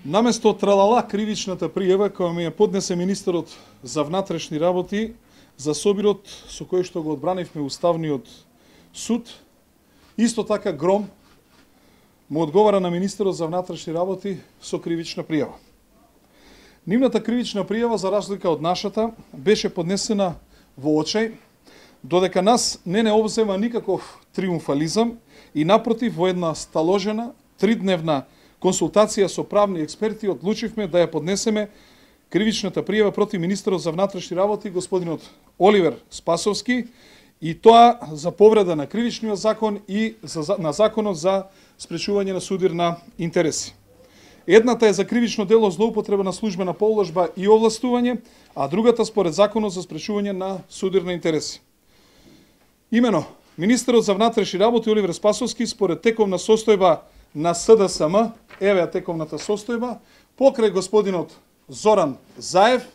Наместо тралала кривичната пријава која ми ја поднесе министерот за внатрешни работи за собирот со кој што го одбранивме Уставниот суд, исто така гром му одговара на министерот за внатрешни работи со кривична пријава. Нивната кривична пријава, за разлика од нашата, беше поднесена во очај, додека нас не обзема никаков триумфализам и напротив во една сталожена, тридневна консултација со правни експерти одлучивме да ја поднесеме кривичната пријава против министерот за внатрешни работи господинот Оливер Спасовски, и тоа за повреда на кривичниот закон и на законот за спречување на судирна интереси. Едната е за кривично дело злоупотреба на службена положба и овластување, а другата според законот за спречување на судирни интереси. Имено, министерот за внатрешни работи Оливер Спасовски според тековна состојба на СДСМ, еве тековната состојба, покрај господинот Зоран Заев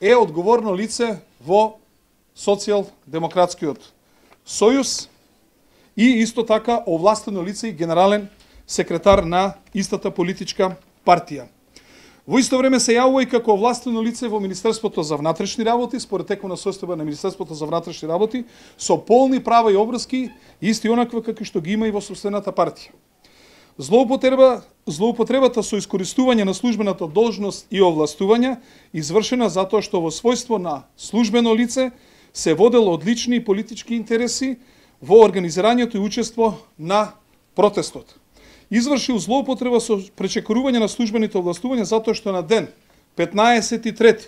е одговорно лице во Социјалдемократскиот сојуз и исто така овластено лице и генерален секретар на истата политичка партија. Во исто време се јавува и како овластено лице во Министерството за внатрешни работи, според тековна состојба на Министерството за внатрешни работи, со полни права и обврски, исти онаква како што ги има и во собствената партија. Злоупотребата со искористување на службената должност и овластување извршена затоа што во својство на службено лице се водело од лични и политички интереси во организирањето и учество на протестот. Извршил злоупотреба со пречекорување на службените овластувања затоа што на ден 15.3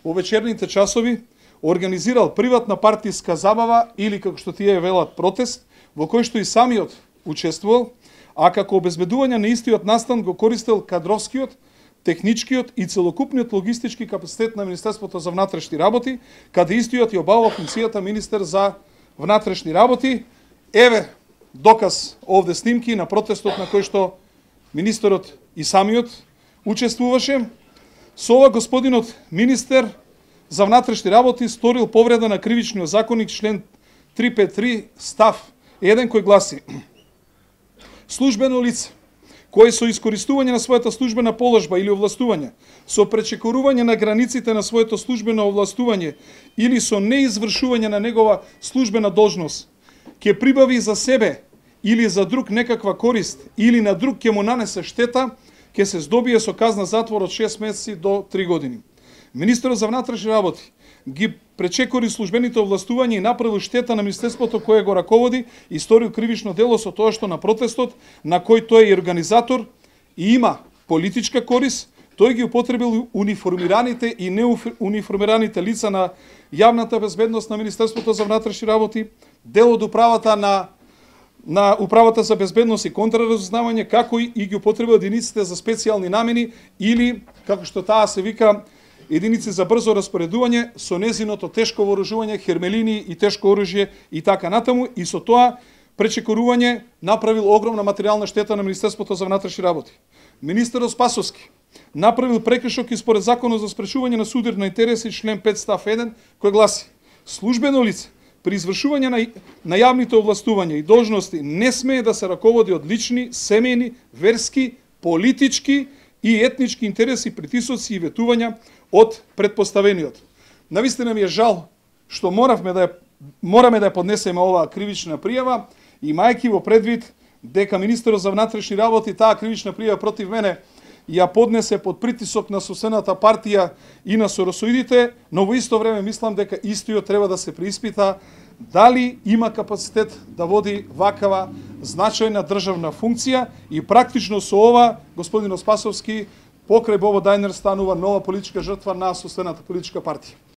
во вечерните часови организирал приватна партиска забава или како што тие велат протест, во кој што и самиот учествувал, а како обезбедување на истиот настан го користел кадровскиот, техничкиот и целокупниот логистички капацитет на Министерството за внатрешни работи, каде истиот ја обавува функцијата министер за внатрешни работи. Еве доказ овде снимки на протестот на кој што министерот и самиот учествуваше. Со ова господинот министер за внатрешни работи сторил повреда на кривичниот законник член 353 став 1 кој гласи: службено лице кое со искористување на својата службена положба или овластување, со пречекорување на границите на своето службено овластување или со неизвршување на негова службена должност, ќе прибави за себе или за друг некаква корист или на друг ќе му нанесе штета, ќе се здобие со казна затвор од 6 месеци до 3 години. Министерот за внатрешни работи ги пречекори службените овластувања и направил штета на министерството кое го раководи и сторил кривично дело со тоа што на протестот, на кој тој е организатор и има политичка корист, тој ги употребил униформираните и неуниформираните лица на јавната безбедност на Министерството за внатрешни работи, дел од управата на Управата за безбедност и контраразузнавање, како и ги употребил единиците за специјални намени или, како што таа се вика, единици за брзо распоредување со незиното тешко вооружување, хермелини и тешко оружје и така натаму, и со тоа пречекорување направил огромна материјална штета на Министерството за внатрешни работи. Министерот Спасовски направил прекршок и според законот за спречување на судирни интереси член 5 став 1 кој гласи: службено лице при извршување на јавните овластувања и должности не смее да се раководи од лични, семејни, верски, политички и етнички интереси, притисоци и ветувања од предпоставениот. Навистина ми е жал што мораме да ја поднесеме оваа кривична пријава, имајќи во предвид дека министерот за внатрешни работи таа кривична пријава против мене ја поднесе под притисок на собствената партија и на соросоидите, но во исто време мислам дека истиот треба да се преиспита дали има капацитет да води вакава значајна државна функција и практично со ова господинот Спасовски покрај Бобо Дајнер станува нова политичка жртва на собствената политичка партија.